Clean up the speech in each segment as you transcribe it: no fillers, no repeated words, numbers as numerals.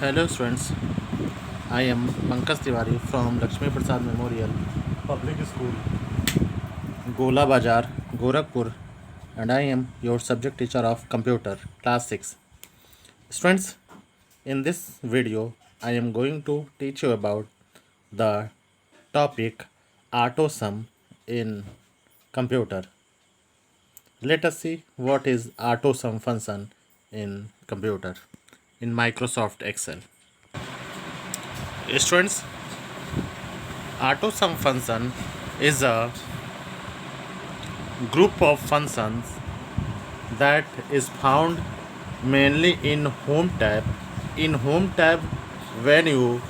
Hello students, I am Pankaj Tiwari from Lakshmi Prasad Memorial Public School, Gola Bazar, Gorakhpur, and I am your subject teacher of computer class 6. Students, in this video I am going to teach you about the topic AutoSum in computer. Let us see what is AutoSum function in computer in Microsoft Excel. Students, AutoSum function is a group of functions that is found mainly in Home tab. In Home tab, when you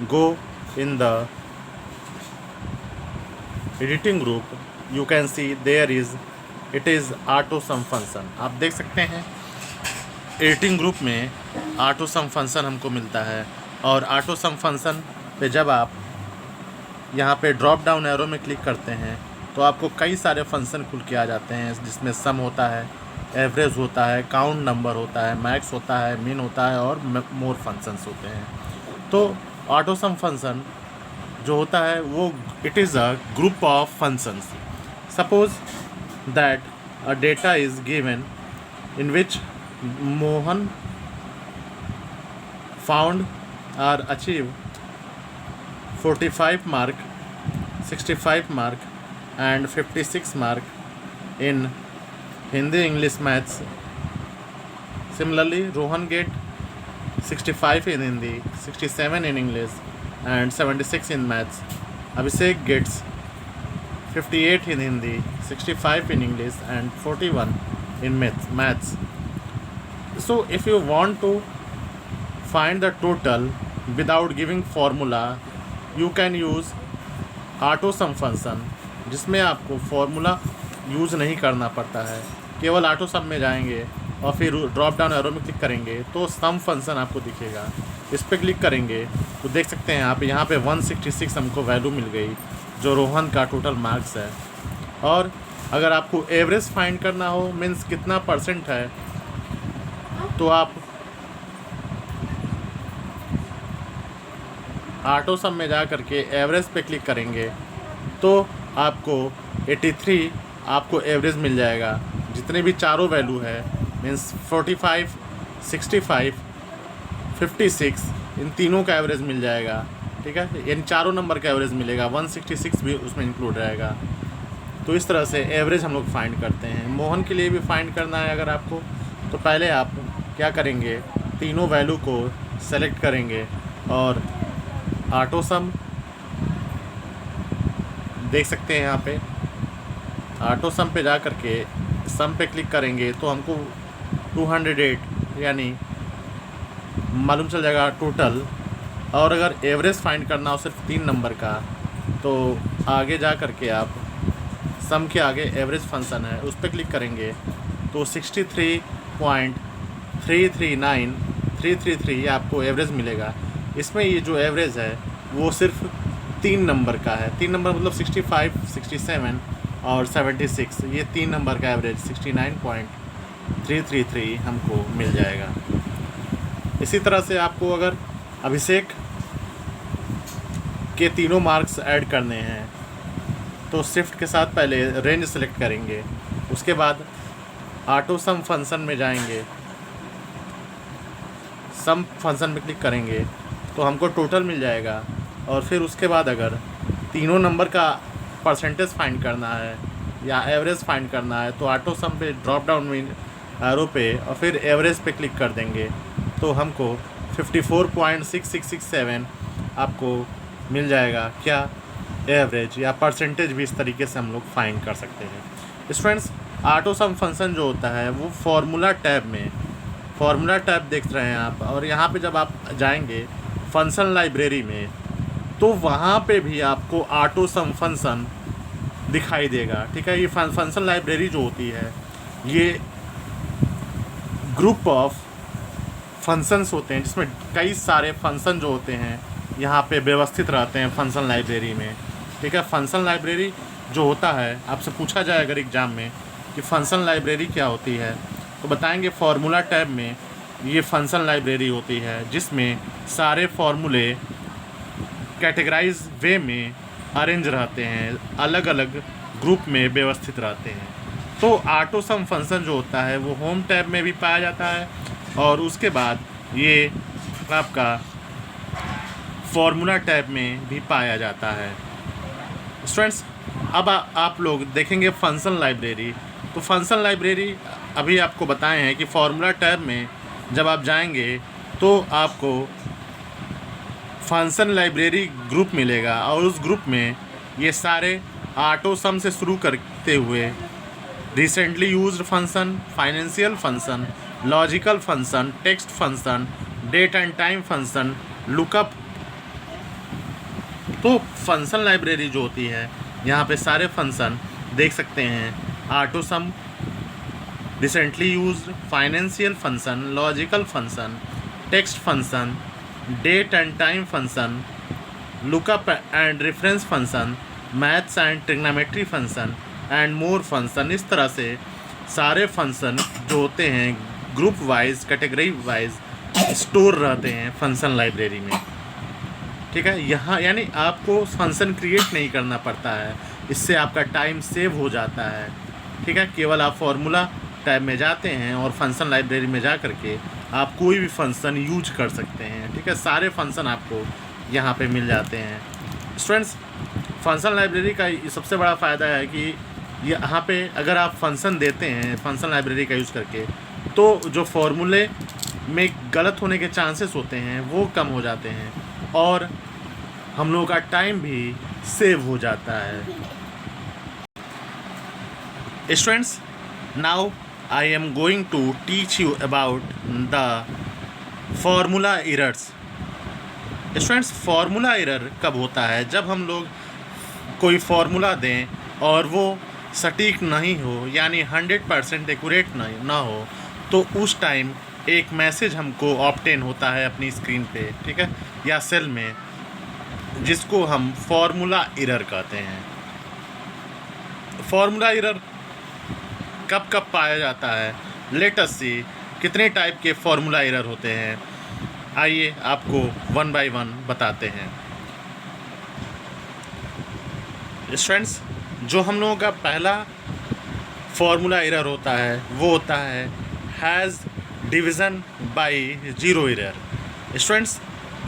go in the editing group, you can see it is AutoSum function. आप देख सकते हैं editing group में AutoSum function हमको मिलता है और AutoSum function पे जब आप यहाँ पे ड्रॉप डाउन एरो में क्लिक करते हैं तो आपको कई सारे फंक्शन खुल के आ जाते हैं, जिसमें सम होता है, एवरेज होता है, काउंट नंबर होता है, मैक्स होता है, मिन होता है और मोर फंक्शंस होते हैं। तो AutoSum फंक्शन जो होता है वो it is a group of functions. Suppose that a data is given in which Mohan found or achieved 45 mark, 65 mark and 56 mark in Hindi, English, Maths. Similarly, Rohan get 65 in Hindi, 67 in English and 76 in Maths. Abhishek gets 58 in Hindi, 65 in English and 41 in Maths. So if you want to find the total without giving formula, you can use AutoSum function, जिसमें आपको formula use नहीं करना पड़ता है। केवल AutoSum में जाएंगे और फिर ड्रॉप डाउन एरो में क्लिक करेंगे तो सम फंक्शन आपको दिखेगा। इस पर क्लिक करेंगे तो देख सकते हैं आप यहाँ पे 166 हमको वैल्यू मिल गई जो रोहन का टोटल मार्क्स है। और अगर आपको एवरेज फाइंड करना हो, मीन्स कितना परसेंट है, तो आप AutoSum में जा करके एवरेज पे क्लिक करेंगे तो आपको 83 आपको एवरेज मिल जाएगा। जितने भी चारों वैल्यू है, मीन्स 45, 65, 56, इन तीनों का एवरेज मिल जाएगा। ठीक है, इन चारों नंबर का एवरेज मिलेगा, 166 भी उसमें इंक्लूड रहेगा। तो इस तरह से एवरेज हम लोग फाइंड करते हैं। मोहन के लिए भी फाइंड करना है अगर आपको, तो पहले आप क्या करेंगे, तीनों वैल्यू को सेलेक्ट करेंगे और AutoSum देख सकते हैं यहाँ पे AutoSum पे जा करके सम पे क्लिक करेंगे तो हमको 208 यानी मालूम चल जाएगा टोटल। और अगर एवरेज फाइंड करना हो सिर्फ 3 नंबर का, तो आगे जा करके आप सम के आगे एवरेज फंक्शन है उस पर क्लिक करेंगे तो 63.339333 आपको एवरेज मिलेगा। इसमें ये जो एवरेज है वो सिर्फ 3 नंबर का है। 3 नंबर मतलब 65, 67 और 76, ये 3 नंबर का एवरेज 69.333 हमको मिल जाएगा। इसी तरह से आपको अगर अभिषेक के तीनों मार्क्स ऐड करने हैं तो शिफ्ट के साथ पहले रेंज सेलेक्ट करेंगे, उसके बाद AutoSum फंक्शन में जाएंगे, सम फंक्शन में क्लिक करेंगे तो हमको टोटल मिल जाएगा। और फिर उसके बाद अगर तीनों नंबर का परसेंटेज फाइंड करना है या एवरेज फाइंड करना है तो AutoSum पे ड्रॉप डाउन में एरो पे और फिर एवरेज पे क्लिक कर देंगे तो हमको 54.6667 आपको मिल जाएगा। क्या एवरेज या परसेंटेज भी इस तरीके से हम लोग फाइंड कर सकते हैं। स्टूडेंट्स, AutoSum फंक्शन जो होता है वो फार्मूला टैब देख रहे हैं आप, और यहाँ पे जब आप जाएंगे फंक्शन लाइब्रेरी में तो वहाँ पे भी आपको AutoSum फंक्शन दिखाई देगा। ठीक है, ये फंक्शन लाइब्रेरी जो होती है ये ग्रुप ऑफ फंक्शंस होते हैं जिसमें कई सारे फंक्शन जो होते हैं यहाँ पे व्यवस्थित रहते हैं फंक्शन लाइब्रेरी में। ठीक है, फंक्शन लाइब्रेरी जो होता है, आपसे पूछा जाए अगर एग्ज़ाम में कि फंक्शन लाइब्रेरी क्या होती है तो बताएंगे फार्मूला टैब में ये फंक्शन लाइब्रेरी होती है जिसमें सारे फॉर्मूले कैटेगराइज वे में अरेंज रहते हैं, अलग अलग ग्रुप में व्यवस्थित रहते हैं। तो ऑटो सम फंक्शन जो होता है वो होम टैब में भी पाया जाता है और उसके बाद ये आपका फॉर्मूला टैब में भी पाया जाता है। स्टूडेंट्स, अब आप लोग देखेंगे फंक्शन लाइब्रेरी। तो फंक्शन लाइब्रेरी अभी आपको बताए हैं कि फॉर्मूला टैब में जब आप जाएंगे तो आपको फंक्शन लाइब्रेरी ग्रुप मिलेगा और उस ग्रुप में ये सारे ऑटो सम से शुरू करते हुए recently used function, financial function, logical function, text function, date and time function, lookup. तो फंक्शन लाइब्रेरी जो होती है यहाँ पे सारे फंक्शन देख सकते हैं, auto sum, recently used, financial function, logical function, text function, date and time function, lookup and reference function, maths and trigonometry function and more function. इस तरह से सारे फंक्शन जो होते हैं group wise, category wise store रहते हैं function library में। ठीक है, यहाँ यानी आपको फंक्शन क्रिएट नहीं करना पड़ता है, इससे आपका टाइम सेव हो जाता है। ठीक है, केवल आप फॉर्मूला टैब में जाते हैं और फंक्शन लाइब्रेरी में जा करके आप कोई भी फंक्शन यूज कर सकते हैं। ठीक है, सारे फंक्शन आपको यहाँ पे मिल जाते हैं। स्टूडेंट्स, फंक्शन लाइब्रेरी का सबसे बड़ा फ़ायदा है कि यहाँ पे अगर आप फंक्शन देते हैं फंक्शन लाइब्रेरी का यूज़ करके, तो जो फॉर्मूले में गलत होने के चांसेस होते हैं वो कम हो जाते हैं और हम लोगों का टाइम भी सेव हो जाता है। Students, now I am going to teach you about the formula errors. Students, formula error कब होता है? जब हम लोग कोई फार्मूला दें और वो सटीक नहीं हो, यानी 100% एक्यूरेट ना हो, तो उस टाइम एक मैसेज हमको ऑब्टेन होता है अपनी स्क्रीन पे, ठीक है, या सेल में, जिसको हम फार्मूला एरर कहते हैं। फार्मूला एरर कब कब पाया जाता है? लेट अस सी कितने टाइप के फार्मूला एरर होते हैं। आइए आपको वन बाय वन बताते हैं। स्टूडेंट्स, जो हम लोगों का पहला फार्मूला एरर होता है वो होता है hash division by zero error. Students,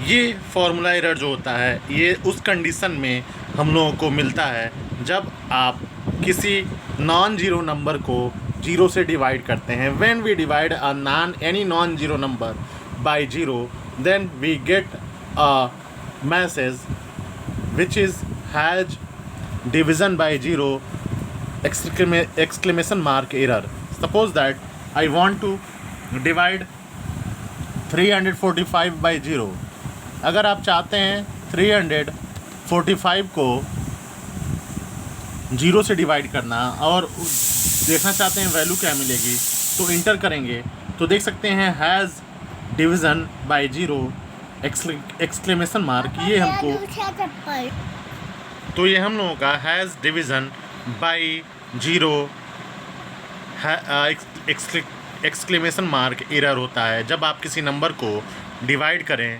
ये फार्मूला एरर जो होता है ये उस कंडीशन में हम लोगों को मिलता है जब आप किसी नॉन ज़ीरो नंबर को ज़ीरो से डिवाइड करते हैं। When we divide any non zero number by zero, then we get a message which is hash division by zero exclamation mark error. Suppose that I want to divide 345 by 0. अगर आप चाहते हैं 345 को 0 से divide करना और देखना चाहते हैं वैल्यू क्या मिलेगी, तो इंटर करेंगे तो देख सकते हैं hash division by 0 exclamation mark। ये हमको, तो ये हम लोगों का hash division by 0 exclamation mark error होता है जब आप किसी नंबर को डिवाइड करें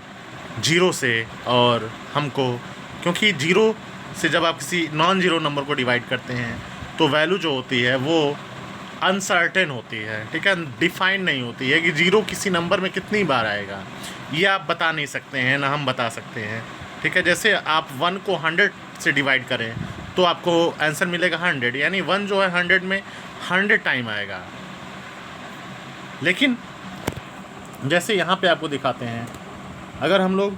0 से। और हमको, क्योंकि 0 से जब आप किसी नॉन ज़ीरो नंबर को डिवाइड करते हैं तो वैल्यू जो होती है वो अनसर्टेन होती है, ठीक है, डिफाइन नहीं होती है कि 0 किसी नंबर में कितनी बार आएगा, ये आप बता नहीं सकते हैं, ना हम बता सकते हैं। ठीक है, जैसे आप 1 को 100 से डिवाइड करें तो आपको आंसर मिलेगा 100, यानी 1 जो है 100 में 100 टाइम आएगा। लेकिन जैसे यहाँ पे आपको दिखाते हैं, अगर हम लोग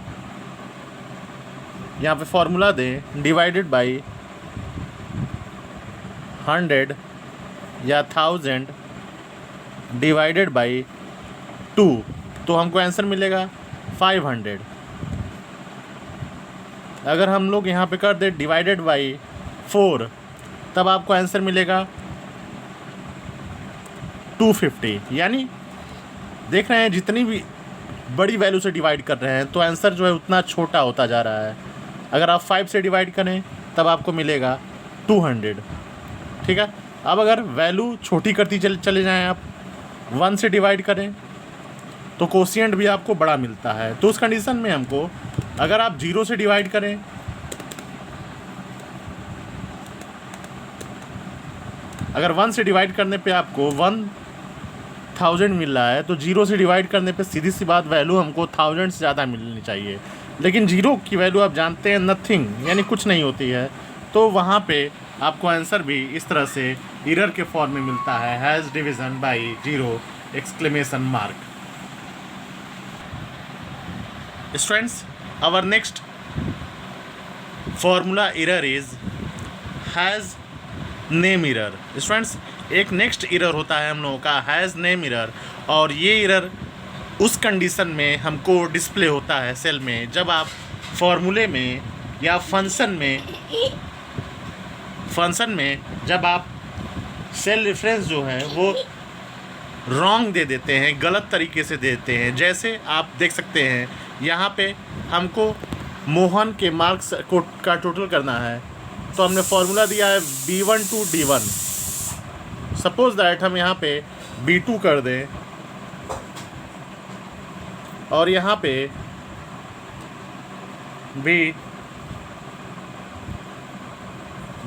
यहाँ पे फॉर्मूला दें डिवाइडेड बाय 100 या 1000 डिवाइडेड बाय 2, तो हमको आंसर मिलेगा 500। अगर हम लोग यहाँ पे कर दे डिवाइडेड बाय 4, तब आपको आंसर मिलेगा 250। यानी देख रहे हैं जितनी भी बड़ी वैल्यू से डिवाइड कर रहे हैं तो आंसर जो है उतना छोटा होता जा रहा है। अगर आप 5 से डिवाइड करें तब आपको मिलेगा 200। ठीक है, अब अगर वैल्यू छोटी करती चले जाएं, आप 1 से डिवाइड करें तो कोशिएंट भी आपको बड़ा मिलता है। तो उस कंडीशन में हमको अगर आप 0 से डिवाइड करें, अगर 1 से डिवाइड करने पे आपको 1000 मिल रहा है, तो 0 से डिवाइड करने पे सीधी सी बात वैल्यू हमको 1000 से ज़्यादा मिलनी चाहिए। लेकिन 0 की वैल्यू आप जानते हैं नथिंग, यानी कुछ नहीं होती है। तो वहाँ पे आपको आंसर भी इस तरह से एरर के फॉर्म में मिलता है, hash division by 0 exclamation mark. Students, our next formula error is hash name error. Students, एक नेक्स्ट एरर होता है हम लोगों का हैज़ नेम एरर, और ये एरर उस कंडीशन में हमको डिस्प्ले होता है सेल में जब आप फॉर्मूले में या फंक्शन में जब आप सेल रेफरेंस जो है वो रॉन्ग दे देते हैं, गलत तरीके से देते हैं। जैसे आप देख सकते हैं यहाँ पे हमको मोहन के मार्क्स का टोटल करना है, तो हमने फॉर्मूला दिया है B1 to D1। Suppose that हम यहाँ पे B2 कर दें और यहाँ पे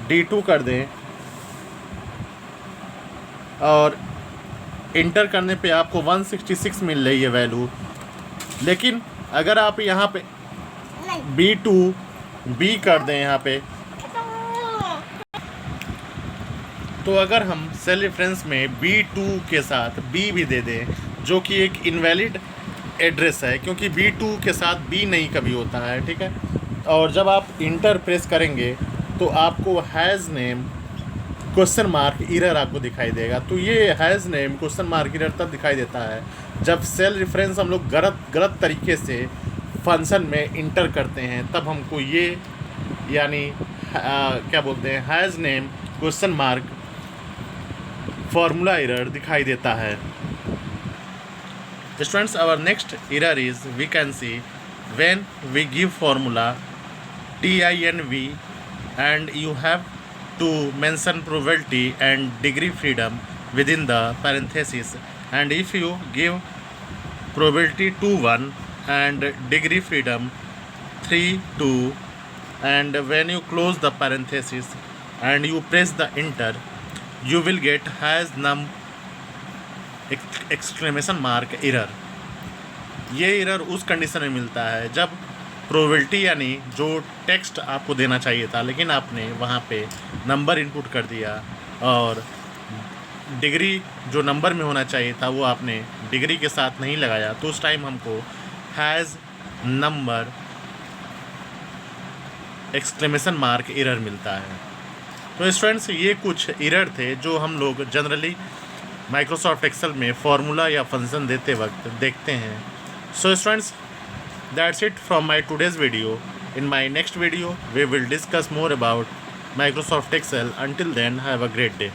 D2 कर दें, और इंटर करने पे आपको 166 मिल रही है वैल्यू। लेकिन अगर आप यहाँ पे B कर दें यहाँ पे, तो अगर हम सेल रेफरेंस में B2 के साथ B भी दे दें, जो कि एक इनवैलिड एड्रेस है, क्योंकि B2 के साथ B नहीं कभी होता है, ठीक है। और जब आप इंटर प्रेस करेंगे तो आपको has name question mark error आपको दिखाई देगा। तो ये has name question mark error तब दिखाई देता है जब सेल रेफरेंस हम लोग गलत तरीके से फंक्शन में इंटर करते हैं, तब हमको ये यानी क्या बोलते हैं, has name question mark formula error दिखाई देता है। Students, our next error is we can see when we give formula TINV and you have to mention probability and degree freedom within the parenthesis, and if you give probability 2 1 and degree freedom 3 2, and when you close the parenthesis and you press the enter, you will get has num exclamation mark error. ये error उस condition में मिलता है जब probability यानी जो text आपको देना चाहिए था, लेकिन आपने वहाँ पे नंबर इनपुट कर दिया, और डिग्री जो नंबर में होना चाहिए था वो आपने डिग्री के साथ नहीं लगाया, तो उस टाइम हमको has number exclamation mark error मिलता है। तो स्टूडेंट्स, ये कुछ एरर थे जो हम लोग जनरली माइक्रोसॉफ्ट एक्सेल में फार्मूला या फंक्शन देते वक्त देखते हैं। So students, that's it from my today's video. In my next video we will discuss more about Microsoft Excel. Until then, have a great day.